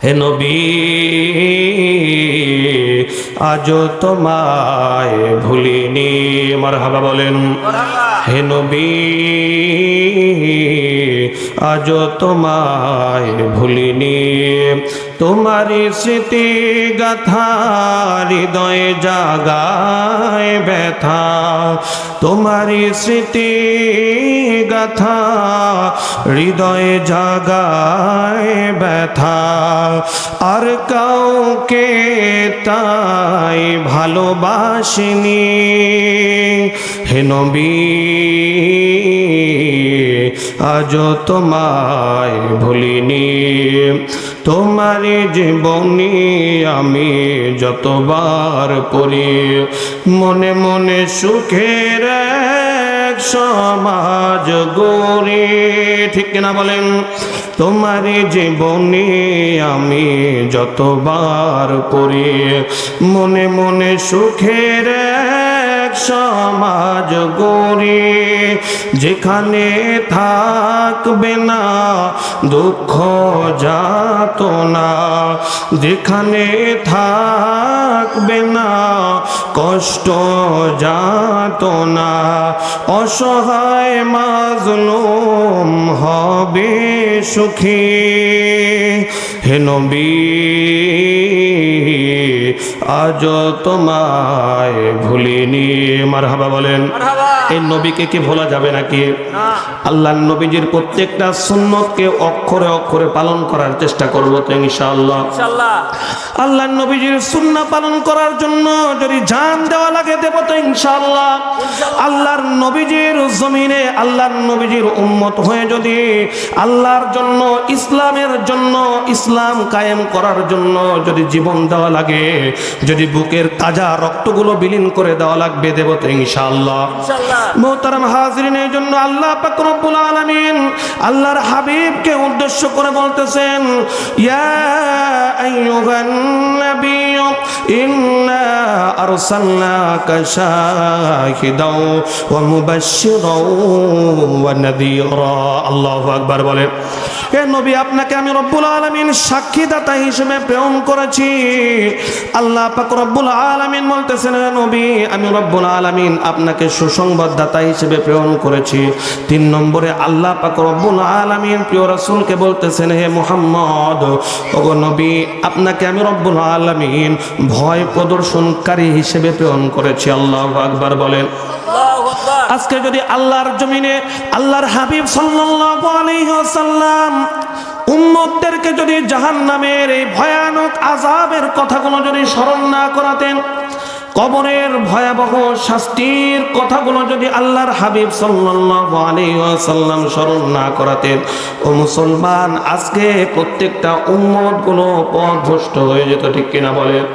হে নবী আজও তোমায় ভুলিনি, মারহাবা বলেন। হে নবী আজও তোমায় ভুলিনি, তোমারি স্মৃতি গাথা হৃদয়ে জাগায় ব্যথা, তোমারি স্মৃতি গাথা হৃদয়ে জাগায় ব্যথা, আর কাউকে তাই ভালোবাসিনি। হে নবী আজও তোমায় ভুলিনি, তোমারি জীবনী আমি যতবার পড়ি, মনে মনে সুখের এক সমাজ গড়ি। ঠিক কিনা বলেন? তোমারি জীবনী আমি যতবার পড়ি, মনে মনে সুখের এক সমাজ গড়ি, যেখানে থাকবে না দুঃখ যাতনা, যেখানে থাকবে না কষ্ট যাতনা, অসহায় মাজলুম হবে সুখী। হে নবী আজও তোমায় ভুলিনি, মারহাবা বলেন। এই নবীকে কি ভোলা যাবে নাকি? আল্লাহর নবীজির প্রত্যেকটা সুন্নতকে অক্ষরে অক্ষরে পালন করার চেষ্টা করব তো ইনশাআল্লাহ। আল্লাহর নবীজির সুন্নাহ পালন করার জন্য যদি জান দেওয়া লাগে দেব তো ইনশাআল্লাহ। আল্লাহর নবীজির জমিনে আল্লাহর নবীজির উম্মত হয়ে যদি আল্লাহর জন্য, ইসলামের জন্য, ইসলাম কায়েম করার জন্য যদি জীবন দেওয়া লাগে, যদি বুকের তাজা রক্তগুলো বিলীন করে দেওয়া লাগবে দেব তো ইনশাআল্লাহ। মোহতারাম হাজিরিন, এই জন্য আল্লাহ পাক রব্বুল আলামিন আল্লাহর হাবিবকে উদ্দেশ্য করে বলতেছেন, ইয়া আইয়ুহান নাবিয়্যু ইন্না আরসালনাকা শাহিদাও ওয়া মুবাশশিরাও ওয়া নাযীরা। আল্লাহু আকবার বলেন। হে নবী, আপনাকে আমি রব্বুল আলামিন সাক্ষীদাতা হিসেবে প্রেরণ করেছি। আল্লাহ পাক রব্বুল আলামিন বলতেছেন, হে নবী, আমি রব্বুল আলামিন আপনাকে সুসংবাদদাতা হিসেবে প্রেরণ করেছি। 3 নম্বরে আল্লাহ পাক রব্বুল আলামিন প্রিয় রাসূলকে বলতেছেন, হে মুহাম্মদ, ওগো নবী, আপনাকে আমি রব্বুল আলামিন ভয় প্রদর্শনকারী হিসেবে প্রেরণ করেছি। আল্লাহু আকবার বলেন। আজকে যদি আল্লাহর জমিনে আল্লাহর হাবিব সাল্লাল্লাহু আলাইহি ওয়াসাল্লাম উম্মতদেরকে যদি জাহান্নামের এই ভয়ানক আযাবের কথাগুলো যদি স্মরণ না করাতেন, কবরের ভয়াবহ শাস্তির কথাগুলো যদি আল্লাহর হাবিব সাল্লাল্লাহু আলাইহি ওয়াসাল্লাম স্মরণ না করাতেন, ও মুসলমান, আজকে প্রত্যেকটা উম্মতগুলো পথভ্রষ্ট হয়ে যেত। ঠিক কিনা বলেন?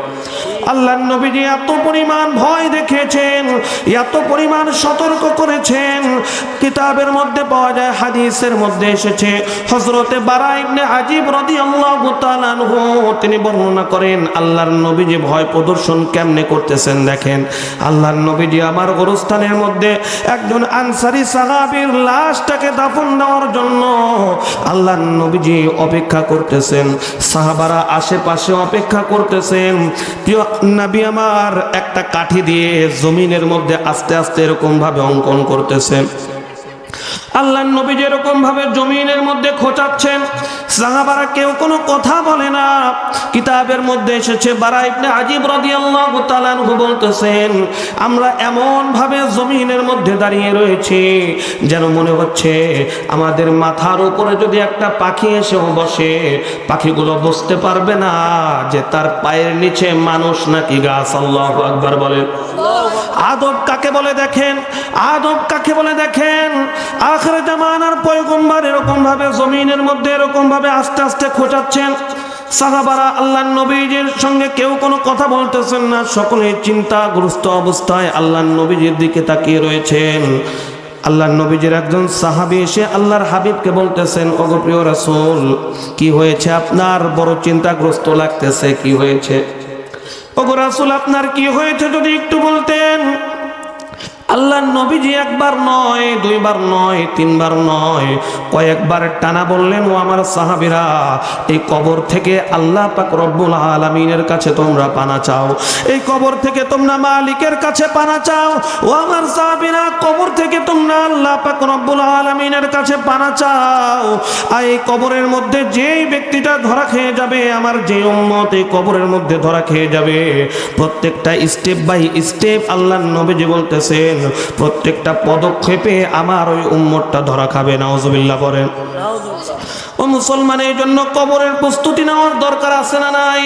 আল্লাহর নবীজি এত পরিমাণ ভয় দেখিয়েছেন, এত পরিমাণ সতর্ক করেছেন। কিতাবের মধ্যে পাওয়া যায়, হাদিসের মধ্যে এসেছে, হযরতে বারা ইবনে আজিব রাদিয়াল্লাহু তাআলা আনহু তিনি বর্ণনা করেন, আল্লাহর নবীজি ভয় প্রদর্শন কেমনে করতেছেন দেখেন। আল্লাহর নবীজি আমার গোরস্থানের মধ্যে একজন আনসারী সাহাবীর লাশটাকে দাফন দেওয়ার জন্য আল্লাহর নবীজি অপেক্ষা করতেছেন, সাহাবারা আশেপাশে অপেক্ষা করতেছেন। প্রিয় নবী আমার একটা কাঠি দিয়ে জমিনের মধ্যে আস্তে আস্তে এরকম ভাবে অঙ্কন করতেছেন। আল্লাহর নবী যেরকম ভাবে জমিনের মধ্যে খোঁচাচ্ছেন, সাহাবারা কেউ কোনো কথা বলে না। কিতাবের মধ্যে এসেছে, বারা ইবনে আজিব রাদিয়াল্লাহু তাআলা আনহু বলতেছেন, আমরা এমন ভাবে জমিনের মধ্যে দাঁড়িয়ে রয়েছি যেন মনে হচ্ছে আমাদের মাথার উপরে যদি একটা পাখি এসেও বসে, পাখিগুলো বুঝতে পারবে না যে তার পায়ের নিচে মানুষ নাকি গাছ। আল্লাহু আকবার বলেন। আদব কাকে বলে দেখেন, আদব কাকে বলে দেখেন। আখির জামানার পয়গম্বর এরকম ভাবে জমিনের মধ্যে এরকম ভাবে আস্তে আস্তে খোঁচাচ্ছেন। সাহাবারা আল্লাহর নবীজির সঙ্গে কেউ কোনো কথা বলতেছেন না, সকলেই চিন্তাগ্রস্ত অবস্থায় আল্লাহর নবীজির দিকে তাকিয়ে রয়েছেন। আল্লাহর নবীজির একজন সাহাবী এসে আল্লাহর হাবিবকে বলতেছেন, ওগো প্রিয় রাসূল, কি হয়েছে আপনার? বড় চিন্তাগ্রস্ত লাগতেছে, কি হয়েছে? ওগো রাসূল, আপনার কি হয়েছে যদি একটু বলতেন। আল্লাহর নবীজি একবার নয়, দুইবার নয়, তিনবার নয়, কয়েকবার টানা বললেন, ও আমার সাহাবীরা, এই কবর থেকে আল্লাহ পাক রব্বুল আলামিনের কাছে তোমরা পানা চাও, এই কবর থেকে তোমরা মালিকের কাছে পানা চাও। ও আমার সাহাবীরা, কবর থেকে তোমরা আল্লাহ পাক রব্বুল আলামিনের কাছে পানা চাও। আর এই কবরের মধ্যে যেই ব্যক্তিটা ধরা খেয়ে যাবে, আমার যে উম্মত এই কবরের মধ্যে ধরা খেয়ে যাবে, প্রত্যেকটা স্টেপ বাই স্টেপ আল্লাহর নবীজি বলতেছেন, প্রত্যেকটা পদক্ষেপে আমার ওই উম্মতটা ধরা খাবে। নাউজুবিল্লাহ বলেন। ও মুসলমানের জন্য কবরের প্রস্তুতি নেওয়ার দরকার আছে না নাই?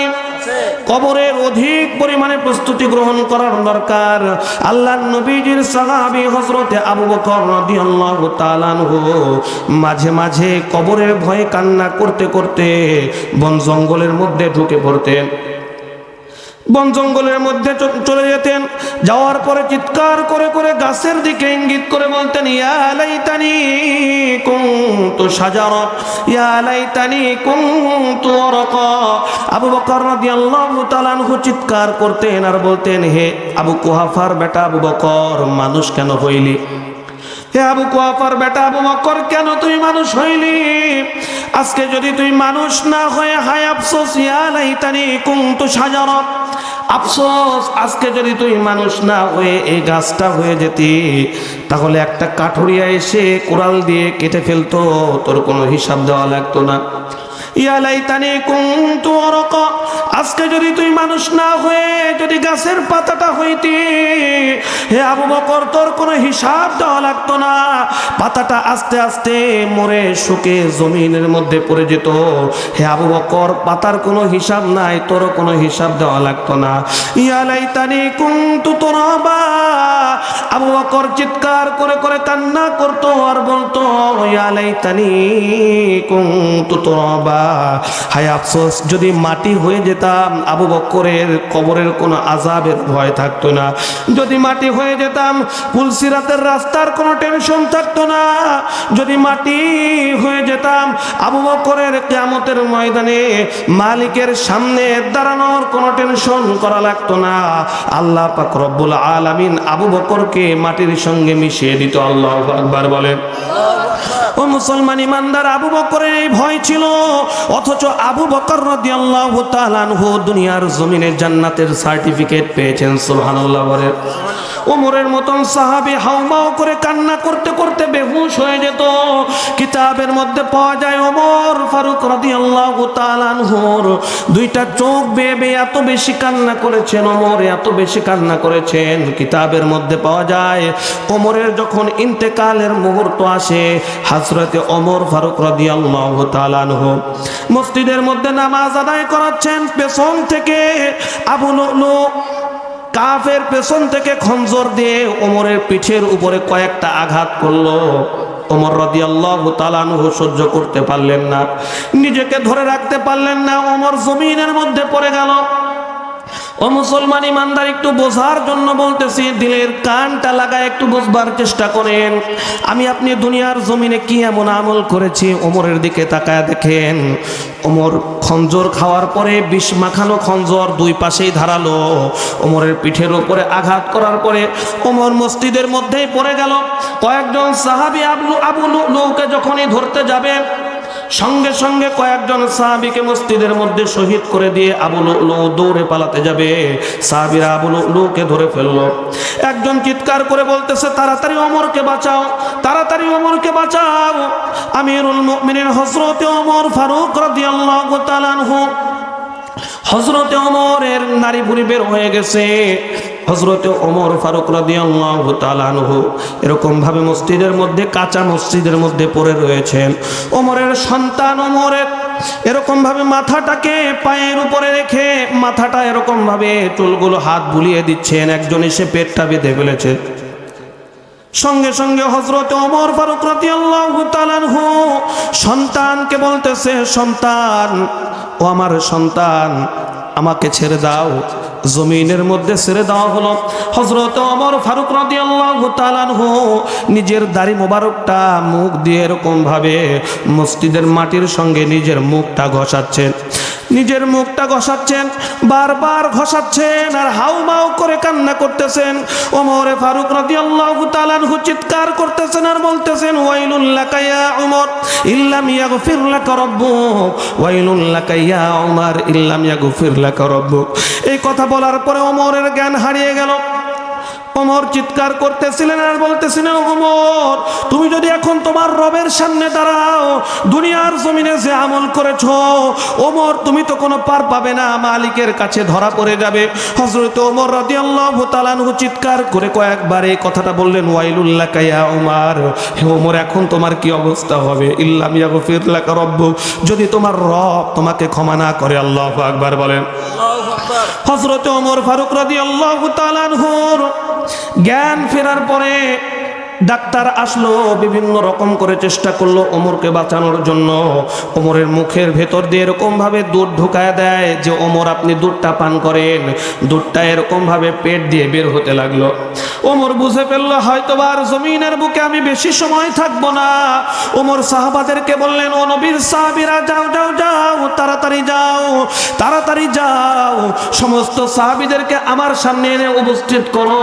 কবরের অধিক পরিমাণে প্রস্তুতি গ্রহণ করার দরকার। আল্লাহর নবীজির সাহাবী হযরতে আবু বকর রাদিয়াল্লাহু তাআলা আনহু মাঝে মাঝে কবরের ভয়ে কান্না করতে করতে বন জঙ্গলের মধ্যে ঢুকে পড়তেন, বন জঙ্গলের মধ্যে চলে যেতেন। যাওয়ার পরে চিৎকার করে করে গাছের দিকে ইঙ্গিত করে বলতেন, ইয়া লাইতানি কুনতু শাজারা, ইয়া লাইতানি কুনতু ওয়ারাকা। আবু বকর রাদিয়াল্লাহু তাআলা আনহু চিৎকার করতেন আর বলতেন, হে আবু কুহাফার বেটা আবু বকর, মানুষ কেন হইলি? হে আবু কুহাফার বেটা আবু বকর, কেন তুই মানুষ হইলি? আজকে যদি তুই মানুষ না হয়ে, হায় আফসোস, ইয়া লাইতানি কুনতু শাজারা, আফসোস, আজকে যদি তুই মানুষ না হয়ে এই গাছটা হয়ে যেতি, তাহলে একটা কাঠুরিয়া এসে কোরাল দিয়ে কেটে ফেলতো, তোর কোনো হিসাব দেওয়া লাগতো না। ইয়া লাইতানি কুনতু ওয়ারাকা, আজকে যদি তুই মানুষ না হয়ে যদি গাছের পাতাটা হইতি, হে আবু বকর, তোর কোনো হিসাব দেওয়া লাগতো না। পাতাটা আস্তে আস্তে মরে শুকে জমিনের মধ্যে পড়ে যেত। হে আবু বকর, পাতার কোনো হিসাব নাই, তোর কোনো হিসাব দেওয়া লাগতো না। ইয়া লাইতানি কুনতু তুরাবা, আবু বকর চিৎকার করে করে কান্না করতো আর বলতো, ইয়া লাইতানি কুনতু তুরাবা, হায় আফসোস, যদি মাটি হয়ে যেতাম, আবু বকরের কবরের কোনো আযাবের ভয় থাকতো না। যদি মাটি হয়ে যেতাম, পুলসিরাতের রাস্তার কোনো টেনশন থাকতো না। যদি মাটি হয়ে যেতাম, আবু বকরের কিয়ামতের ময়দানে মালিকের সামনে দাঁড়ানোর কোনো টেনশন করা লাগতো না। আল্লাহ পাক রব্বুল আলামিন আবু বকরকে মাটির সঙ্গে মিশিয়ে দিত। আল্লাহু আকবার বলেন। ও মুসলমান ইমানদার, আবু বকরের এই ভয় ছিল, অথচ আবু বকর রাদিয়াল্লাহু তাআলা আনহু দুনিয়ার জমিনে জান্নাতের সার্টিফিকেট পেয়েছেন। সুবহানাল্লাহ বলেন। ওমরের মতন সাহাবী হাউমাউ করে কান্না করতে করতে বেহুশ হয়ে যেত। কিতাবের মধ্যে পাওয়া যায় ওমর ফারুক রাদিয়াল্লাহু তাআলা আনহুর দুইটা চোখ বেয়ে বেয়ে এত বেশি কান্না করেছেন, ওমর এত বেশি কান্না করেছেন। কিতাবের মধ্যে পাওয়া যায় ওমরের যখন ইন্তেকালের মুহূর্ত আসে, হযরতে ওমর ফারুক রাদিয়াল্লাহু তাআলা আনহু মসজিদের মধ্যে নামাজ আদায় করাচ্ছেন। পেছন থেকে আবু লুলু কাফের পেছন থেকে খঞ্জর দিয়ে ওমরের পিঠের উপরে কয়েকটা আঘাত করলো। ওমর রাদিয়াল্লাহু তাআলা আনহু সহ্য করতে পারলেন না, নিজেকে ধরে রাখতে পারলেন না, ওমর জমিনের মধ্যে পড়ে গেল। ও মুসলমান ইমানদার, একটু বোঝার জন্য বলতেছি, দিলের কানটা লাগায় একটু বুঝবার চেষ্টা করেন। আমি আপনি দুনিয়ার জমিনে কি এমন আমল করেছি, ওমরের দিকে তাকায় দেখেন। ওমর খঞ্জর খাওয়ার পরে বিষ মাখানো খঞ্জর দুই পাশেই ধারালো, ওমরের পিঠের উপরে আঘাত করার পরে ওমর মসজিদের মধ্যেই পড়ে গেল। কয়েকজন সাহাবী আবু লুলুকে যখনই ধরতে যাবে, সঙ্গে সঙ্গে কয়েকজন সাহাবীকে মসজিদের মধ্যে শহীদ করে দিয়ে আবু লুলু দৌড়ে পালাতে যাবে। সাহাবীরা আবু লুলুকে ধরে ফেললো। একজন চিৎকার করে বলতেছে, তাড়াতাড়ি ওমরকে বাঁচাও, তাড়াতাড়ি ওমরকে বাঁচাও। আমিরুল মুমিনিন হযরতে ওমর ফারুক রাদিয়াল্লাহু তাআলা আনহু, হযরতে ওমরের নাড়ি ভুঁড়ি বের হয়ে গেছে। হযরতে ওমর ফারুক রাদিয়াল্লাহু তাআলা আনহু এরকম ভাবে মসজিদের মধ্যে, কাঁচা মসজিদের মধ্যে পড়ে রয়েছেন। ওমরের সন্তান ওমরের এরকম ভাবে মাথাটাকে পায়ের উপরে রেখে মাথাটা এরকম ভাবে চুলগুলো হাত বুলিয়ে দিচ্ছেন। একজন এসে পেটটা বেঁধে ফেলেছে। সঙ্গে সঙ্গে হযরতে ওমর ফারুক রাদিয়াল্লাহু তাআলা আনহু সন্তানকে বলতেছে, সন্তান, ও আমার সন্তান, আমাকে ছেড়ে দাও। জমিনের মধ্যে ছেড়ে দেওয়া হলো। হযরত ওমর ফারুক রাদিয়াল্লাহু তাআলা আনহু নিজের দাড়ি মোবারকটা মুখ দিয়ে এরকম ভাবে মসজিদের মাটির সঙ্গে নিজের মুখটা ঘষাচ্ছেন। নিজের মুখটা ঘষাচ্ছেন, বারবার ঘষাচ্ছেন আর হাউমাউ করে কান্না করতেছেন। ওমর ফারুক রাদিয়াল্লাহু তাআলা আনহু চিৎকার করতেছেন আর বলতেছেন, ওয়াইলুল লাকা ইয়া উমর ইল্লাম ইয়াগফির লাকা রাব্বুক, ওয়াইলুল লাকা ইয়া উমর ইল্লাম ইয়াগফির লাকা রাব্বুক। এই কথা বলার পরে ওমরের জ্ঞান হারিয়ে গেল। ওমর চিৎকার করতেছিলেন আর বলতেছিলেন, ওমর তুমি যদি এখন তোমার রবের সামনে দাঁড়াও, দুনিয়ার জমিনে যে আমল করেছো ওমর তুমি তো কোনো পার পাবে না, মালিকের কাছে ধরা পড়ে যাবে। হযরত ওমর রাদিয়াল্লাহু তাআলা আনহু চিৎকার করে কয়েকবার এই কথাটা বললেন, ওয়াইলুল লাকা ইয়া উমর, হে ওমর এখন তোমার কি অবস্থা হবে, ইল্লাম ইয়াগফির লাকা রাব্বুক, যদি তোমার রব তোমাকে ক্ষমা না করে। আল্লাহু আকবার বলেন। হযরত ওমর ফারুক রাদিয়াল্লাহু তাআলা আনহুর জ্ঞান ফেরার পরে ডাক্তার আসলো, বিভিন্ন রকম করে চেষ্টা করলো ওমরকে বাঁচানোর জন্য। ওমরের মুখের ভেতর দিয়ে এরকম ভাবে দুধ ঢুকায় দেয় যে ওমর আপনি দুধটা পান করেন। দুধটা এরকম ভাবে পেট দিয়ে বের হতে লাগলো। ওমর বুঝে ফেললো হয়তোবা আর জমিনের বুকে আমি বেশি সময় থাকবো না। ওমর সাহাবাদেরকে বললেন, ও নবীর সাহাবীরা যাও যাও যাও, তাড়াতাড়ি যাও তাড়াতাড়ি যাও, সমস্ত সাহাবীদেরকে আমার সামনে এনে উপস্থিত করো।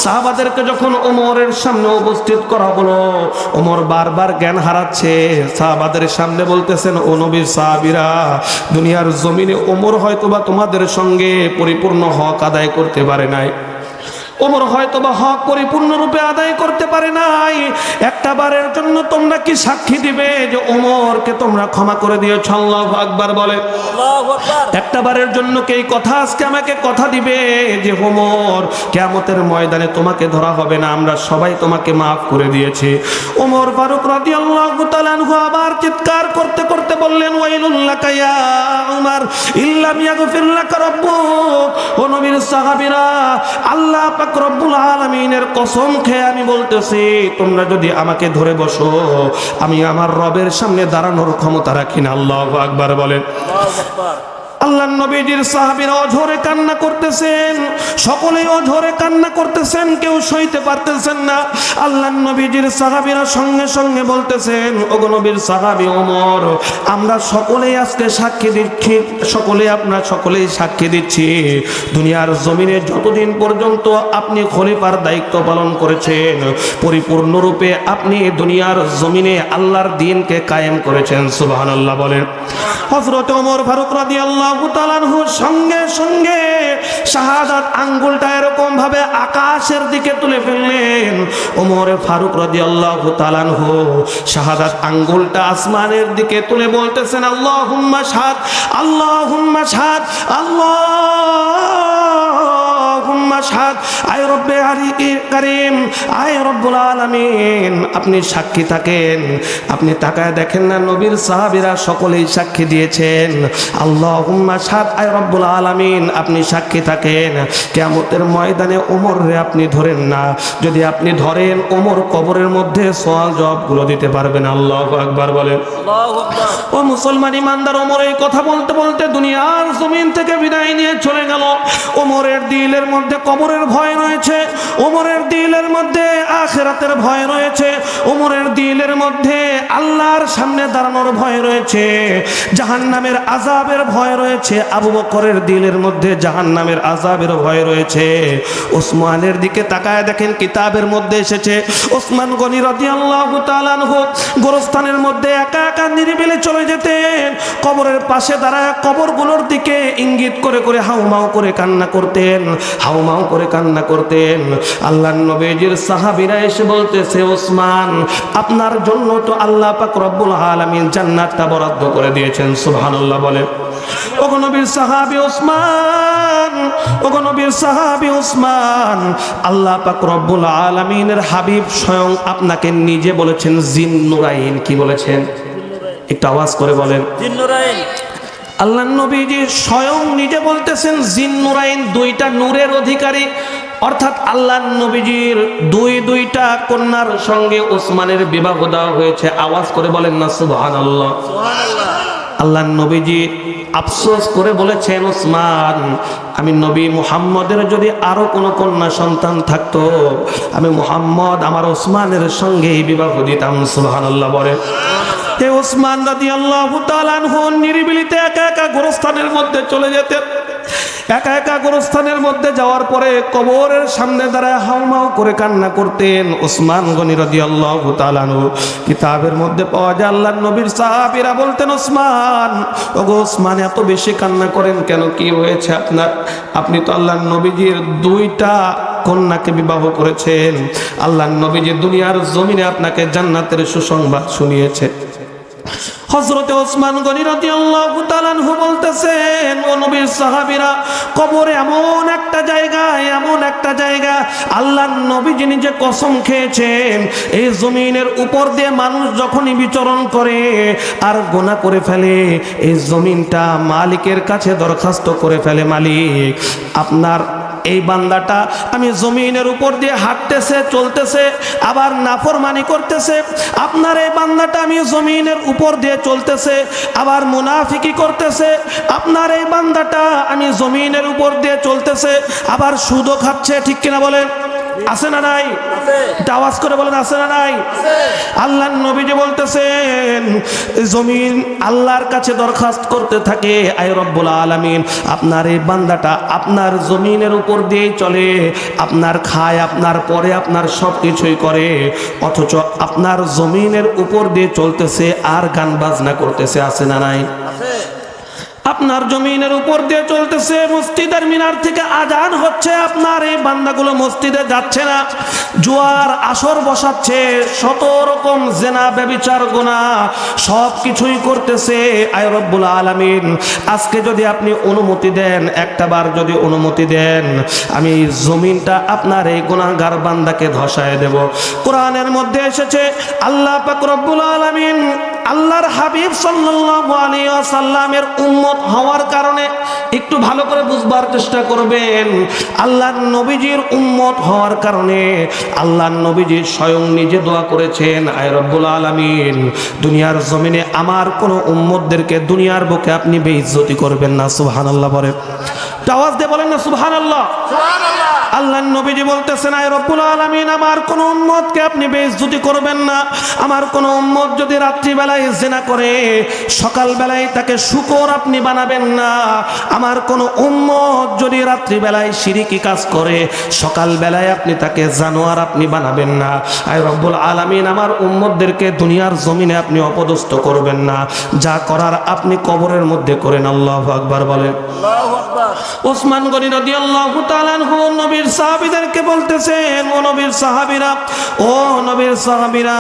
সাহাবাদেরকে যখন ওমরের সামনে উপস্থিত করা হলো, ওমর বারবার জ্ঞান হারাচ্ছে। সাহাবাদের সামনে বলতেছেন, ও নবীর সাহাবীরা, দুনিয়ার জমিনে ওমর হয়তোবা তোমাদের সঙ্গে পরিপূর্ণ হক আদায় করতে পারে নাই, ওমর হয়তোবা হক পরিপূর্ণরূপে আদায় করতে পারে নাই। একটা বারের জন্য তোমরা কি সাক্ষী দিবে যে ওমরকে তোমরা ক্ষমা করে দিয়েছ? আল্লাহু আকবার বলে। একটা বারের জন্য কি এই কথা আজকে আমাকে কথা দিবে যে ওমর কিয়ামতের ময়দানে তোমাকে ধরা হবে না, আমরা সবাই তোমাকে maaf করে দিয়েছি? ওমর ফারুক রাদিয়াল্লাহু তাআলা আনহু আবার চিৎকার করতে করতে বললেন, ওয়াইলুল লাকা ইয়া উমর ইল্লাম ইয়াগফির লাকা রাব্বুক, ও নবীর সাহাবীরা, আল্লাহ পাক রব্বুল আলামিনের কসম খেয়ে আমি বলতেছি, তোমরা যদি আমাকে ধরে বসো আমি আমার রবের সামনে দাঁড়ানোর ক্ষমতা রাখি না। আল্লাহু আকবার বলেন। আল্লাহু আকবার। আল্লাহর নবীজির সাহাবীরা অঝরে কান্না করতেছেন, সকলেই অঝরে কান্না করতেছেন, কেউ সইতে পারতেছেন না। আল্লাহর নবীজির সাহাবীরা সঙ্গে সঙ্গে বলতেছেন, ওগো নবীর সাহাবী ওমর, আমরা সকলেই আজকে সাক্ষী দিচ্ছি, সকলেই সাক্ষী দিচ্ছি, দুনিয়ার জমিনে যতদিন পর্যন্ত আপনি খলিফার দায়িত্ব পালন করেছেন, পরিপূর্ণরূপে আপনি দুনিয়ার জমিনে আল্লাহর দ্বীনকে কায়েম করেছেন। সুবহানাল্লাহ বলেন। হযরত ওমর ফারুক রাদিয়াল্লাহু তাআলা আনহু সঙ্গে সঙ্গে শাহাদাত আঙ্গুলটা এরকম ভাবে আকাশের দিকে তুলে ফেললেন। ওমর ফারুক রাদিয়াল্লাহু তাআলা আনহু শাহাদাত আঙ্গুলটা আসমানের দিকে তুলে বলতেছেন, আল্লাহুম্মা শাহাদ আল্লাহুম্মা শাহাদ আল্লাহুম্মা শাহাদ, আয় রব্বে কারীম, আয় রব্বুল আলামিন, আপনি সাক্ষী থাকেন। আপনি তাকায় দেখেন না, নবীর সাহাবীরা সকলেই সাক্ষী দিয়েছেন। আল্লাহুম্মা শাহাদ, আয় রব্বুল আলামিন, আপনি সাক্ষী থাকেন। কিয়ামতের ময়দানে ওমররে আপনি ধরেন না, যদি আপনি ধরেন ওমর কবরের মধ্যে সওয়াল জবাবগুলো দিতে পারবেন। আল্লাহু আকবার বলেন। আল্লাহু আকবার। ও মুসলমান ইমানদার, ওমর এই কথা বলতে বলতে দুনিয়ার জমিন থেকে বিদায় নিয়ে চলে গেল। ওমরের দিলের মধ্যে কবরের ভয় রয়েছে, ওমরের দিলের মধ্যে আখিরাতের ভয় রয়েছে, ওমরের দিলের মধ্যে আল্লাহর সামনে দাঁড়ানোর ভয় রয়েছে, জাহান্নামের আযাবের ভয় রয়েছে। আবু বকরের দিলের মধ্যে জাহান্নামের আযাবের ভয় রয়েছে। ওসমানের দিকে তাকায় দেখেন, কিতাবের মধ্যে এসেছে ওসমান গনি রাদিয়াল্লাহু তাআলা আনহু গোরস্থানের মধ্যে একা একা নিরিবিলি চলে যেতেন, কবরের পাশে দাঁড়ায় কবরগুলোর দিকে ইঙ্গিত করে করে হাউমাউ করে কান্না করতেন, হাউমাউ করে কান্না করতেন। আল্লাহর নবীজির সাহাবীরা এসে বলতেছে, ওসমান, আপনার জন্য তো আল্লাহ পাক রব্বুল আলামিন জান্নাতটা বরাদ্দ করে দিয়েছেন। সুবহানাল্লাহ বলে। ওগো নবীর সাহাবী ওসমান, ওগো নবীর সাহাবী ওসমান, আল্লাহ পাক রব্বুল আলামিনের হাবিব স্বয়ং আপনাকে নিজে বলেছেন জিন্নুরাইন। কি বলেছেন? একটু আওয়াজ করে বলেন। জিন্নুরাইন। আল্লাহর নবীজি স্বয়ং নিজে বলতেছেন জিন্নুরাইন, দুইটা নূরের অধিকারী। অর্থাৎ আল্লাহর নবীজির দুইটা কন্যার সঙ্গে ওসমানের বিবাহ দেওয়া হয়েছে। আওয়াজ করে বলেন না সুবহানাল্লাহ। সুবহানাল্লাহ। আল্লাহর নবীজি আফসোস করে বলেছেন, ওসমান, আমি নবী মুহাম্মদের যদি আরো কোনো কন্যা সন্তান থাকতো, আমি মুহাম্মদ আমার ওসমানের সঙ্গে বিবাহ দিতাম। সুবহানাল্লাহ বলে। হে ওসমান রাদিয়াল্লাহু তাআলা আনহু নিরিবিলিতে একা একা গোরস্থানের মধ্যে চলে যেতেন। একা একা গোরস্থানের মধ্যে যাওয়ার পরে কবরের সামনে দাঁড়ায় হাউমাউ করে কান্না করতেন ওসমান গনি রাদিয়াল্লাহু তাআলা আনহু। কিতাবের মধ্যে পাওয়া যায় আল্লাহর নবীর সাহাবীরা বলতেন, ওসমান, ওগো ওসমান, এত বেশি কান্না করেন কেন? কি হয়েছে আপনার? আপনি তো আল্লাহর নবীজির দুইটা কন্যাকে বিবাহ করেছেন। আল্লাহর নবীজি দুনিয়ার জমিনে আপনাকে জান্নাতের সুসংবাদ শুনিয়েছে। হযরতে ওসমান গনি রাদিয়াল্লাহু তাআলা আনহু বলতেছেন, ও নবীর সাহাবীরা, কবর এমন একটা জায়গা, এমন একটা জায়গা, আল্লাহর নবীজি নিজে কসম খেয়েছেন, এই জমিনের উপর দিয়ে মানুষ যখনই বিচরণ করে আর গুনাহ করে ফেলে, এই জমিনটা মালিকের কাছে দরখাস্ত করে ফেলে, মালিক, আপনার এই বান্দাটা আমি জমিনের উপর দিয়ে হাঁটতেছে, চলতেছে, আবার নাফরমানি করতেছে। আপনার এই বান্দাটা আমি জমিনের উপর দিয়ে চলতেছে, আবার মুনাফিকি করতেছে। আপনার এই বান্দাটা আমি জমিনের উপর দিয়ে চলতেছে, আবার সুদও খাচ্ছে। ঠিক কিনা বলেন? আছে না নাই? আওয়াজ করে বলেন, আছে না নাই? আল্লাহর নবীজি বলতেছেন, জমিন আল্লাহর কাছে দরখাস্ত করতে থাকে, আয় রব্বুল আলামিন, আপনার এই বান্দাটা আপনার জমিনের উপর দিয়েই চলে, আপনার খায়, আপনার পরে, আপনার সব কিছুই করে, অথচ আপনার জমিনের উপর দিয়ে চলতেছে আর গান বাজনা করতেছে। আছে না নাই? আপনার জমিনের উপর দিয়ে চলতেছে, মসজিদের মিনার থেকে আজান হচ্ছে, আপনার এই বান্দাগুলো মসজিদে যাচ্ছে না, জুয়ার আসর বসাচ্ছে, শত রকম জেনা, ব্যভিচার, গুনাহ সব কিছুই করতেছে। আয় রব্বুল আলামিন, আজকে যদি আপনি অনুমতি দেন, একটা বার যদি অনুমতি দেন, আমি জমিনটা আপনার এই গুনাহগার বান্দাকে ধসায় দেব। কোরআনের মধ্যে এসেছে, আল্লাহ পাক রব্বুল আলামিন আল্লাহর হাবিব সাল্লাল্লাহু আলাইহি ওয়াসাল্লামের উম্মত হওয়ার কারণে, একটু ভালো করে বুঝবার চেষ্টা করবেন, আল্লাহর নবীজির উম্মত হওয়ার কারণে আল্লাহর নবীজি স্বয়ং নিজে দোয়া করেছেন, আয় রব্বুল আলামিন, দুনিয়ার জমিনে আমার কোন উম্মতদেরকে দুনিয়ার বুকে আপনি বেইজ্জতি করবেন না। সুবহানাল্লাহ বলে, আওয়াজ দিয়ে বলেন না সুবহানাল্লাহ। সুবহানাল্লাহ। আল্লাহর নবীজি বলতেছেন, আয় রব্বুল আলামিন, আমার কোন উম্মতকে আপনি বেইজ্জতি করবেন না। আমার কোন উম্মত যদি রাত্রিবেলায় জিনা করে, সকালবেলায় তাকে শুকর আপনি বানাবেন না। আমার কোন উম্মত যদি রাত্রিবেলায় শিরকি কাজ করে, সকালবেলায় আপনি তাকে জানোয়ার আপনি বানাবেন না। আয় রব্বুল আলামিন, আমার উম্মতদেরকে দুনিয়ার জমিনে আপনি অপদস্থ করবেন না। যা করার আপনি কবরের মধ্যে করেন। আল্লাহু আকবার বলেন। আল্লাহু আকবার। ওসমান গনি রাদিয়াল্লাহু তাআলা আনহু নবীর সাহাবীদেরকে বলতেছেন, ও নবীর সাহাবীরা, ও নবীর সাহাবীরা,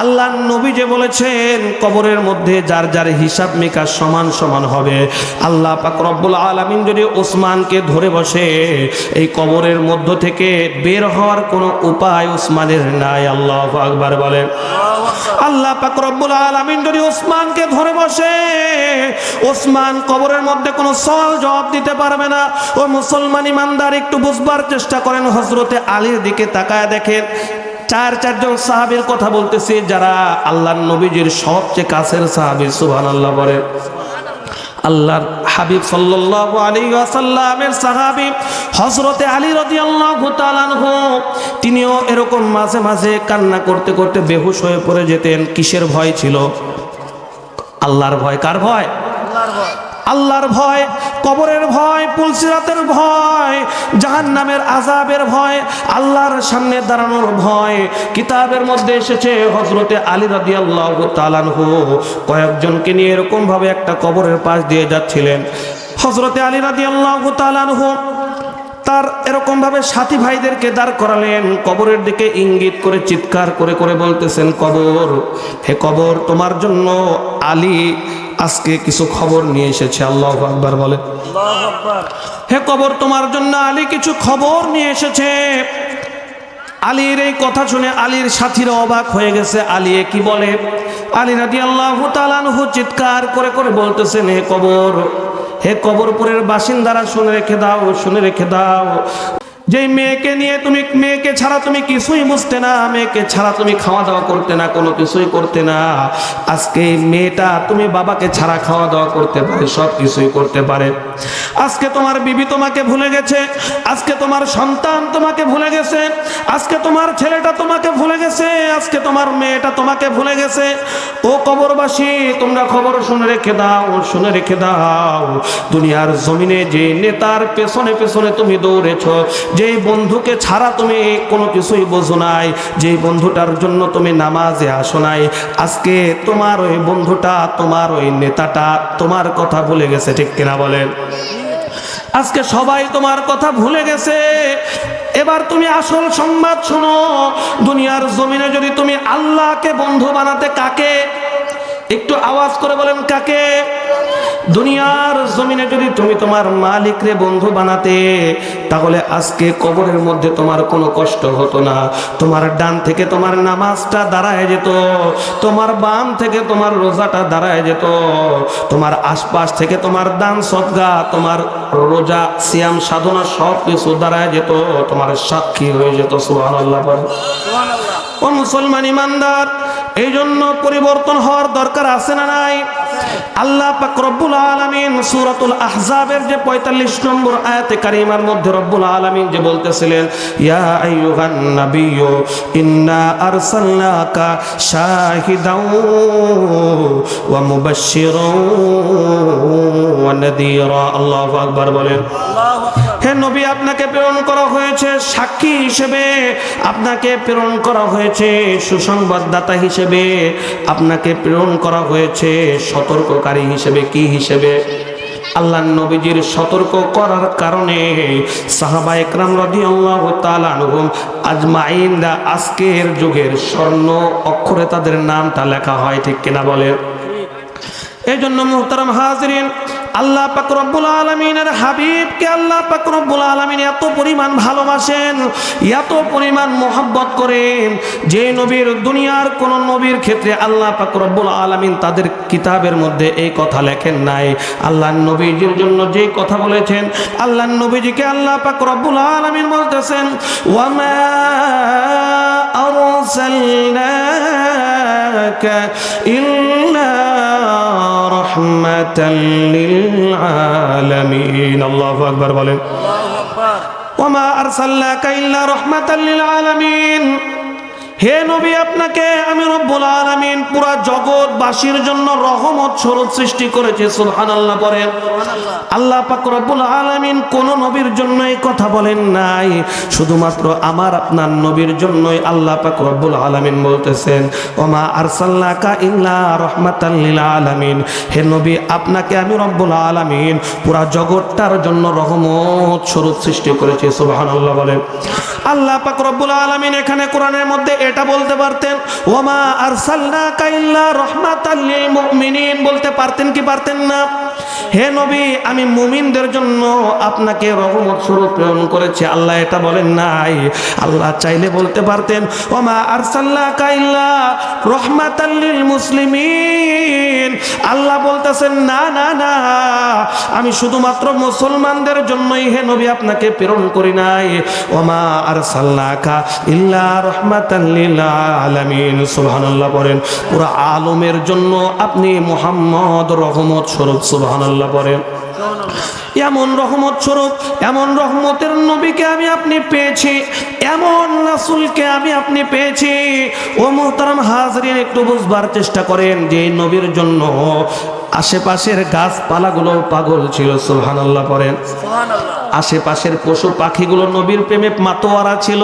আল্লাহর নবী যে বলেছেন কবরের মধ্যে যার যার হিসাব নিকাশ সমান সমান হবে। আল্লাহ পাক রব্বুল আলামিন যদি ওসমানকে ধরে বসে, এই কবরের মধ্য থেকে বের হওয়ার কোনো উপায় ওসমানের নাই। আল্লাহু আকবার বলেন। আল্লাহ পাক রব্বুল আলামিন যদি ওসমানকে ধরে বসে, ওসমান কবরের মধ্যে কোনো সওয়াল জবাব দিতে পারবে না। ও মুসলমান ইমানদার, একটু বুঝবার চেষ্টা করেন। হযরতে আলীর দিকে তাকায় দেখেন, চারজন সাহাবীর কথা বলতেছি, যারা আল্লাহর নবীজির সবচেয়ে কাছের সাহাবী। সুবহানাল্লাহ বলে। আল্লাহর হাবিব সাল্লাল্লাহু আলাইহি ওয়াসাল্লামের সাহাবী হযরতে আলী রাদিয়াল্লাহু তাআলা আনহু, তিনিও এরকম মাঝে মাঝে কান্না করতে করতে বেহুশ হয়ে পড়ে যেতেন। কিসের ভয় ছিল? আল্লাহর ভয়। কার ভয়? আল্লাহর ভয়। আল্লাহর ভয়, কবরের ভয়, পুলসিরাতের ভয়, জাহান্নামের আযাবের ভয়, আল্লাহর সামনে দাঁড়ানোর ভয়। কিতাবের মধ্যে এসেছে হযরতে আলী রাদিয়াল্লাহু তাআলা আনহু কয়েকজনকে নিয়ে এরকম ভাবে একটা কবরের পাশ দিয়ে যাচ্ছিলেন। হযরতে আলী রাদিয়াল্লাহু তাআলা আনহু তার এরকম ভাবে সাথী ভাইদেরকে দাঁড় করালেন, কবরের দিকে ইঙ্গিত করে চিৎকার করে করে বলতেছেন, কবর, হে কবর, তোমার জন্য আলী আজকে কিছু খবর নিয়ে এসেছে। আল্লাহু আকবার বলে। আল্লাহু আকবার। হে কবর, তোমার জন্য আলী কিছু খবর নিয়ে এসেছে। আলীর এই কথা শুনে আলীর সাথীরা অবাক হয়ে গেছে। আলী কি বলে? আলী রাদিয়াল্লাহু তাআলা আনহু চিৎকার করে করে বলতেছেন, হে কবর, হে কবরপুরের বাসিন্দারা, শুনে রেখে দাও, শুনে রেখে দাও, যে মেয়েকে নিয়ে তুমি, মেয়েকে ছাড়া তুমি কিছুই বুঝতে না, মেয়েকে ছাড়া তুমি খাওয়া দাওয়া করতে না, কোনো কিছুই করতে না, আজকে মেয়েটা তুমি বাবাকে ছাড়া খাওয়া দাওয়া করতে পারে, সব কিছুই করতে পারে। আজকে তোমার বিবি তোমাকে ভুলে গেছে, আজকে তোমার সন্তান তোমাকে ভুলে গেছে, আজকে তোমার ছেলেটা তোমাকে ভুলে গেছে, আজকে তোমার মেয়েটা তোমাকে ভুলে গেছে। ও কবরবাসী, তোমরা খবর শুনে রেখে দাও, শুনে রেখে দাও। দুনিয়ার জমিনে যে নেতার পেছনে পেছনে তুমি দৌড়েছ, যেই বন্ধুকে ছাড়া তুমি কোনো কিছুই বোঝো নাই, যেই বন্ধুটার জন্য তুমি নামাজে আসো নাই, আজকে তোমার ওই বন্ধুটা, তোমার ওই নেতাটা তোমার কথা ভুলে গেছে। ঠিক কিনা বলেন? আজকে সবাই তোমার কথা ভুলে গেছে। এবার তুমি আসল সংবাদ শোনো। দুনিয়ার জমিনে যদি তুমি আল্লাহকে বন্ধু বানাতে, কাকে? একটু আওয়াজ করে বলেন, কাকে? দুনিয়ার জমিনে যদি তুমি তোমার মালিকরে বন্ধু বানাতে, তাহলে আজকে কবরের মধ্যে তোমার কোনো কষ্ট হতো না। তোমার ডান থেকে তোমার নামাজটা দাঁড়ায় যেত, তোমার বাম থেকে তোমার রোজাটা দাঁড়ায় যেত, তোমার আশপাশ থেকে তোমার দান সদকা, তোমার রোজা সিয়াম সাধনা সব কিছু দাঁড়ায় যেত, তোমার সাক্ষী হয়ে যেত। সুবহানাল্লাহ। ও মুসলমান ইমানদার, এই জন্য পরিবর্তন হওয়ার দরকার আছে না নাই? আল্লাহ পাক রব্বুল আলামিন সূরাতুল আহজাবের যে ৪৫ নম্বর আয়াতে কারিমার মধ্যে রব্বুল আলামিন যে বলতেছিলেন, ইয়া আইয়ুহান নাবিয়্যু ইন্না আরসালনাকা শাহিদাও ওয়া মুবাশশিরাও ওয়া নাযীরা। আল্লাহু আকবার বলেন। হে নবী, আপনাকে প্রেরণ করা হয়েছে সাক্ষী হিসেবে, আপনাকে প্রেরণ করা হয়েছে সুসংবাদদাতা হিসেবে, আপনাকে প্রেরণ করা হয়েছে সতর্ককারী হিসেবে। কি হিসেবে? আল্লাহর নবীজির সতর্ক করার কারণে সাহাবা একরাম রাদিয়াল্লাহু তাআলা আনহুম আজমাইনরা আজকের যুগের স্বর্ণ অক্ষরে তাদের নামটা লেখা হয়। ঠিক কিনা বলে? এই জন্য মুহতারাম হাজিরিন, আল্লাহ পাক রব্বুল আলামিনের হাবিবকে আল্লাহ পাক রব্বুল আলামিন এত পরিমাণ ভালোবাসেন, এত পরিমাণ মোহাব্বত করেন, যে নবীর দুনিয়ার কোন নবীর ক্ষেত্রে আল্লাহ পাক রব্বুল আলামিন তাদের কিতাবের মধ্যে এই কথা লেখেন নাই। আল্লাহর নবীজির জন্য যে কথা বলেছেন, আল্লাহর নবীজিকে আল্লাহ পাক রব্বুল আলামিন বলতেছেন, ওয়ামা আরসালনাকা ইল্লা রাহমাতাল লিল আলামিন। আল্লাহু আকবার বলেন। ওয়ামা আরসালনাকা ইল্লা রাহমাতাল লিল আলামিন। হে নবী, আপনাকে আমি রব্বুল আলামিন পুরা জগৎবাসীর জন্য রহমত স্বরূপ সৃষ্টি করেছি। সুবহানাল্লাহ বলেন। আল্লাহ পাক রব্বুল আলামিন কোন নবীর জন্য এই কথা বলেন নাই, শুধুমাত্র আমার আপনার নবীর জন্যই আল্লাহ পাক রব্বুল আলামিন বলতেছেন, ওমা আরসালনাকা ইল্লা রাহমাতাল লিল আলামিন। হে নবী, আপনাকে আমি রব্বুল আলামিন পুরা জগৎটার জন্য রহমত স্বরূপ সৃষ্টি করেছি। সুবহানাল্লাহ বলেন। আল্লাহ পাক রব্বুল আলামিন এখানে কোরআনের মধ্যে এটা বলতে পারতেন, ওমা আরসালনাকা ইল্লা রাহমাতাল লিল মুমিনিন বলতে পারতেন কি পারতেন না? হে নবী, আমি মুমিনদের জন্য আপনাকে রহমত স্বরূপ প্রেরণ করেছি, আল্লাহ এটা বলেন নাই। আল্লাহ চাইলে বলতে পারতেন, ওমা আরসালনাকা ইল্লা রাহমাতাল লিল মুসলিমিন। আল্লাহ বলতেছেন, না না না, আমি শুধুমাত্র মুসলমানদের জন্যই হে নবী আপনাকে প্রেরণ করি নাই। ওমা আরসালনাকা ইল্লা রাহমাতাল লিল আলামিন। সুবহানাল্লাহ বলেন। পুরো আলমের জন্য আপনি মুহাম্মদ রহমত স্বরূপ। সুবহানাল্লাহ বলেন। এমন রহমত স্বরূপ, এমন রহমতের নবীকে আমি আপনি পেয়েছি, এমন রাসূলকে আমি আপনি পেয়েছি। ও মুহতারাম হাজরিন, একটু বুঝবার চেষ্টা করেন যে নবীর জন্য আশেপাশের গাছপালাগুলো পাগল ছিল। সুবহানাল্লাহ পড়েন। আশেপাশের পশু পাখিগুলো নবীর প্রেমে মাতোয়ারা ছিল।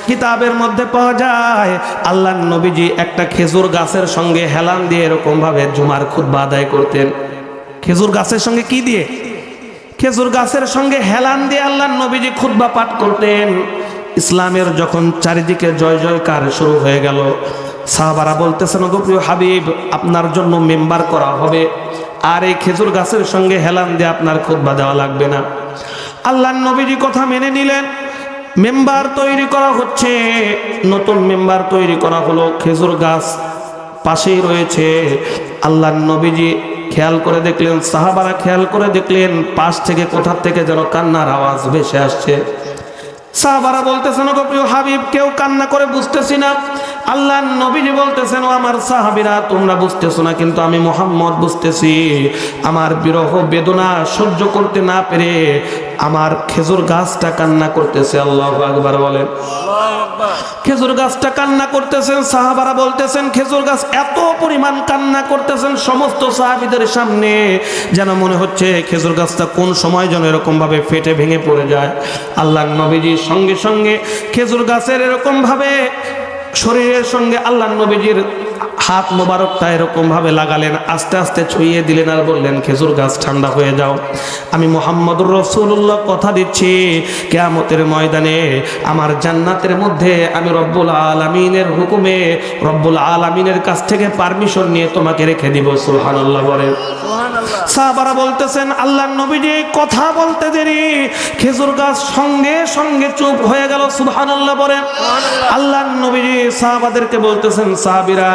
কিতাবের মধ্যে পাওয়া যায় আল্লাহর নবীজি একটা খেজুর গাছের সঙ্গে হেলান দিয়ে এরকম ভাবে জুমার খুতবা আদায় করতেন। খেজুর গাছের সঙ্গে কি দিয়ে? খেজুর গাছের সঙ্গে হেলান দিয়ে আল্লাহর নবীজি খুতবা পাঠ করতেন। ইসলামের যখন চারিদিকে জয় জয়কার শুরু হয়ে গেল, সাহাবারা বলতেছেন, ওগো প্রিয় হাবিব, আপনার জন্য মেম্বার করা হবে, আর এই খেজুর গাছের সঙ্গে হেলান দিয়ে আপনার খুতবা দেওয়া লাগবে না। আল্লাহর নবীজি কথা মেনে নিলেন। মেম্বার তৈরি করা হচ্ছে, নতুন মেম্বার তৈরি করা হলো। খেজুর গাছ পাশেই রয়েছে। আল্লাহর নবীজি খেয়াল করে দেখলেন, সাহাবারা খেয়াল করে দেখলেন, পাশ থেকে কোথা থেকে যেন কান্নার আওয়াজ ভেসে আসছে। সাহাবারা বলতেছেন, ওগো প্রিয় হাবিব, কেউ কান্না করে বুঝতেছি না। আল্লাহর নবীজি বলতেছেন, ও আমার সাহাবীরা, তোমরা বুঝতেছো না, কিন্তু আমি মুহাম্মদ বুঝতেছি। আমার বিরহ বেদনা সহ্য করতে না পেরে আমার খেজুর গাছটা কান্না করতেছে। আল্লাহু আকবার বলেন। খেজুর গাছটা কান্না করতেছেন। সাহাবারা বলতেছেন, খেজুর গাছ এত পরিমাণ কান্না করতেছেন সমস্ত সাহাবীদের সামনে, যেন মনে হচ্ছে খেজুর গাছটা কোন সময় যেন এরকম ভাবে ফেটে ভেঙে পড়ে যায়। আল্লাহর নবীজি সঙ্গে সঙ্গে খেজুর গাছের এরকম ভাবে শরীরের সঙ্গে আল্লাহর নবীজির হাত মোবারকটা এরকম ভাবে লাগালেন, আস্তে আস্তে ছুঁয়ে দিলেন আর বললেন, খেজুর গাছ ঠান্ডা হয়ে যাও। আমি মুহাম্মদুর রাসূলুল্লাহ কথা দিচ্ছি, কিয়ামতের ময়দানে আমার জান্নাতের মধ্যে আমি রব্বুল আলামিনের হুকুমে রব্বুল আলামিনের কাছ থেকে পারমিশন নিয়ে তোমাকে রেখে দিব। সুবহানাল্লাহ বলেন। সাহাবারা বলতেছেন, আল্লাহর নবীজি কথা বলতে দেরি খেজুর গাছ সঙ্গে সঙ্গে চুপ হয়ে গেল। সুবহানাল্লাহ বলেন। আল্লাহর নবীজি সাহাবাদেরকে বলতেছেন, সাহাবীরা,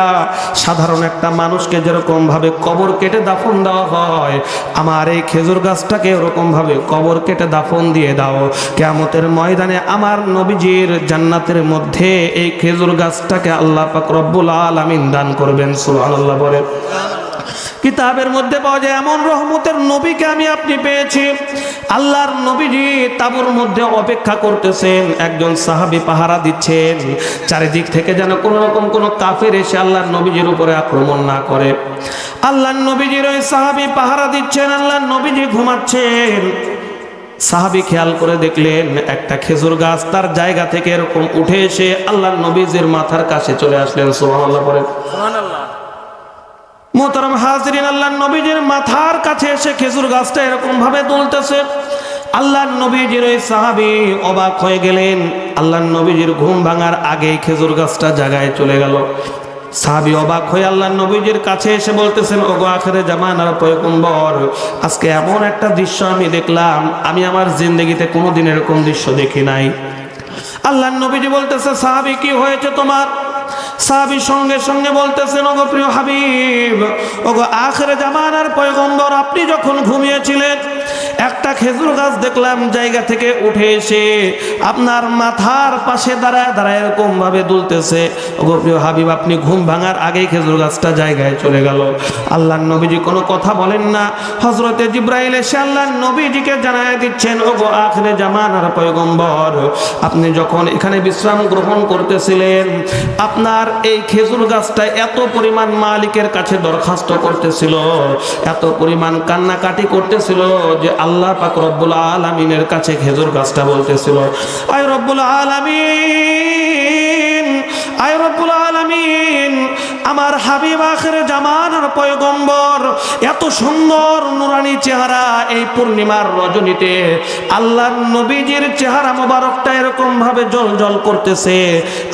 সাধারণ একটা মানুষকে যেরকম ভাবে কবর কেটে দাফন দেওয়া হয়, আমার এই খেজুর গাছটাকে ওরকম ভাবে কবর কেটে দাফন দিয়ে দাও। কিয়ামতের ময়দানে আমার নবীজির জান্নাতের মধ্যে এই খেজুর গাছটাকে আল্লাহ পাক রব্বুল আলামিন দান করবেন। সুবহানাল্লাহ বলেন। কিতাবের মধ্যে পাওয়া যায় এমন রহমতের নবীকে আমি আপনি পেয়েছি। আল্লাহর নবীজি তাঁবুর মধ্যে অপেক্ষা করতেছেন, একজন সাহাবী পাহারা দিচ্ছেন চারিদিক থেকে যেন কোনো রকম কোনো কাফের এসে আল্লাহর নবীজির উপরে আক্রমণ না করে। আল্লাহর নবীজির ওই সাহাবী পাহারা দিচ্ছেন, আল্লাহর নবীজি ঘুমাচ্ছেন। সাহাবী খেয়াল করে দেখলেন একটা খেজুর গাছ তার জায়গা থেকে এরকম উঠে এসে আল্লাহর নবীজির মাথার কাছে চলে আসলেন। সুবহানাল্লাহ বলেন। সুবহানাল্লাহ। মোহতারাম হাজিরিন, আল্লাহর নবীজির মাথার কাছে এসে খেজুর গাছটা এরকম ভাবে দুলতেছে। আল্লাহর নবীজির ওই সাহাবী অবাক হয়ে গেলেন। আল্লাহর নবীজির ঘুম ভাঙার আগেই খেজুর গাছটা জায়গায় চলে গেল। সাহাবী অবাক হয়ে আল্লাহর নবীজির কাছে এসে বলতেছেন, ওগো আখিরে জামানার পয়গম্বর, আজকে এমন একটা দৃশ্য আমি দেখলাম, আমি আমার জিন্দেগিতে কোনোদিন এরকম দৃশ্য দেখি নাই। আল্লাহর নবীজি বলতেছে, সাহাবী কি হয়েছে তোমার? সাহাবী সঙ্গে সঙ্গে বলতেছেন, ওগো প্রিয় হাবিব, ওগো আখিরে জামানার পয়গম্বর, আপনি যখন ঘুমিয়েছিলেন একটা খেজুর গাছ দেখলাম জায়গা থেকে উঠে এসে আপনার মাথার পাশে দাঁড়ায় দাঁড়ায় এরকম ভাবে দুলতেছে। ওগো প্রিয় হাবিব, আপনি ঘুম ভাঙার আগেই খেজুর গাছটা জায়গায় চলে গেল। আল্লাহর নবীজি কোনো কথা বলেন না। হযরতে জিবরাইল এসে আল্লাহর নবীজিকে জানায় দিচ্ছেন, ওগো আখিরে জামানার পয়গম্বর, আপনি যখন এখানে বিশ্রাম গ্রহণ করতেছিলেন আপনার এই খেজুর গাছটা এত পরিমাণ মালিকের কাছে দরখাস্ত করতেছিল, এত পরিমাণ কান্নাকাটি করতেছিল যে আল্লাহ পাক রব্বুল আলামিনের কাছে খেজুর গাছটা বলতেছিল, আয় রব্বুল আলামিন, আয় রব্বুল আলামিন, আমার হাবিব আখিরে জামানার পয়গম্বর, এত সুন্দর নুরানি চেহারা, এই পূর্ণিমার রজনীতে আল্লাহর নবীজির চেহারা মোবারকটা এরকম ভাবে জ্বলজ্বল করতেছে।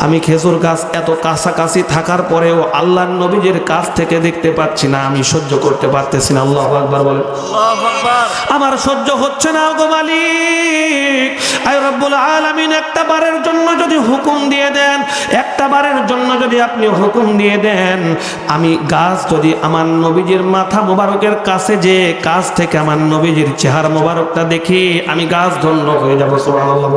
আমি খেজুর গাছ এত কাছাকাছি থাকার পরেও আল্লাহর নবীজির কাছ থেকে দেখতে পাচ্ছি না, আমি সহ্য করতে পারতেছি না। আল্লাহু আকবার বলেন। আল্লাহু আকবার। আমার সহ্য হচ্ছে না গো মালিক, আয় রব্বুল আলামিন, একটা বারের জন্য যদি হুকুম দিয়ে দেন, একটা বারের জন্য যদি আপনি হুকুম দিয়ে দেন, আমি গাছ যদি আমার নবীজির মাথা মোবারকের কাছে যে কাছ থেকে আমার নবীজির চেহারা মোবারকটা দেখি, আমি গাছ ধন্য হয়ে যাব। সুবহানাল্লাহ।